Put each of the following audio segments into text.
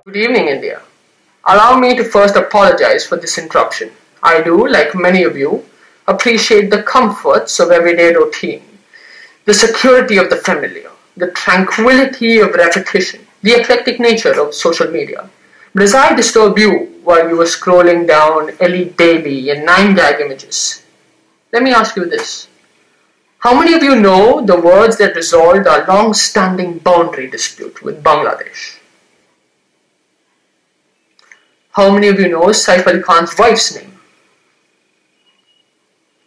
Good evening, India. Allow me to first apologize for this interruption. I do, like many of you, appreciate the comforts of everyday routine, the security of the familiar, the tranquility of repetition, the eclectic nature of social media. But as I disturb you while you were scrolling down Elite Daily and 9gag images, let me ask you this. How many of you know the words that resolved our long-standing boundary dispute with Bangladesh? How many of you know Saif Ali Khan's wife's name?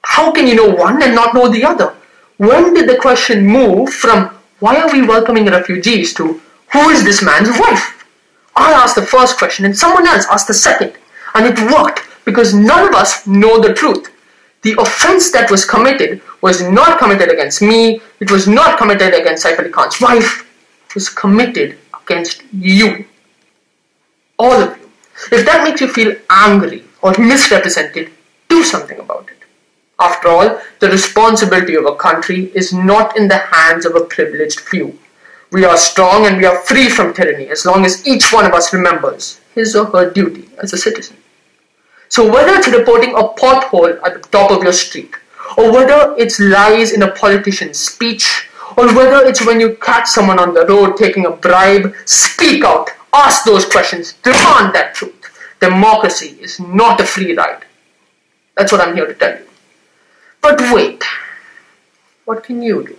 How can you know one and not know the other? When did the question move from why are we welcoming refugees to who is this man's wife? I asked the first question and someone else asked the second. And it worked because none of us know the truth. The offense that was committed was not committed against me. It was not committed against Saif Ali Khan's wife. It was committed against you. All of you. If that makes you feel angry or misrepresented, do something about it. After all, the responsibility of a country is not in the hands of a privileged few. We are strong and we are free from tyranny as long as each one of us remembers his or her duty as a citizen. So whether it's reporting a pothole at the top of your street, or whether it's lies in a politician's speech, or whether it's when you catch someone on the road taking a bribe, speak out. Ask those questions. Demand that truth. Democracy is not a free ride. That's what I'm here to tell you. But wait. What can you do?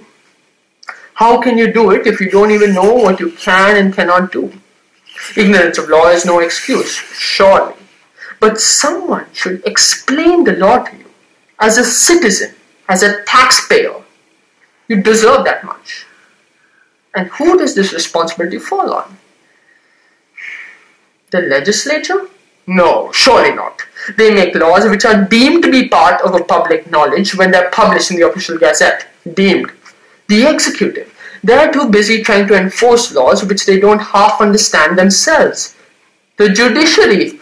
How can you do it if you don't even know what you can and cannot do? Ignorance of law is no excuse, surely. But someone should explain the law to you. As a citizen, as a taxpayer, you deserve that much. And who does this responsibility fall on? The legislature? No, surely not. They make laws which are deemed to be part of a public knowledge when they're published in the official gazette. Deemed. The executive. They're too busy trying to enforce laws which they don't half understand themselves. The judiciary.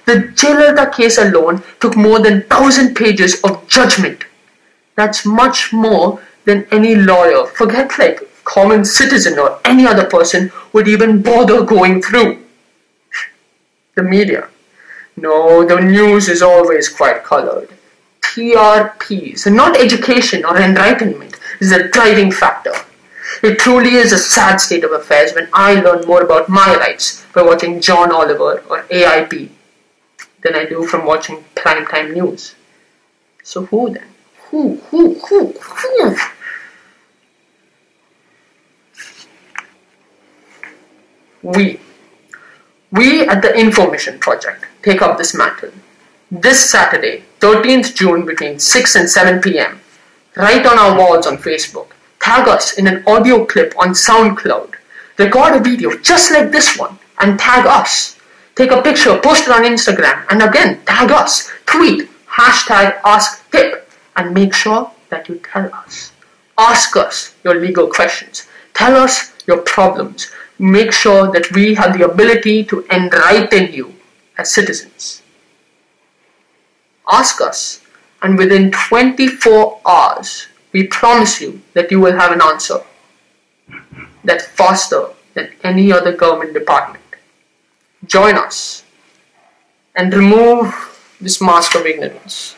The Jayalalitha case alone took more than 1,000 pages of judgment. That's much more than any lawyer, forget like common citizen or any other person, would even bother going through. The media. No, the news is always quite colored. TRPs, and not education or enlightenment, is a driving factor. It truly is a sad state of affairs when I learn more about my rights by watching John Oliver or AIP than I do from watching primetime news. So who then? Who? We at the Information Project take up this mantle. This Saturday, 13th June between 6 and 7 p.m. Write on our walls on Facebook. Tag us in an audio clip on SoundCloud. Record a video just like this one and tag us. Take a picture, post it on Instagram, and again, tag us. Tweet, #AskTip, and make sure that you tell us. Ask us your legal questions. Tell us your problems. Make sure that we have the ability to enlighten you as citizens. Ask us, and within 24 hours, we promise you that you will have an answer that's faster than any other government department. Join us and remove this mask of ignorance.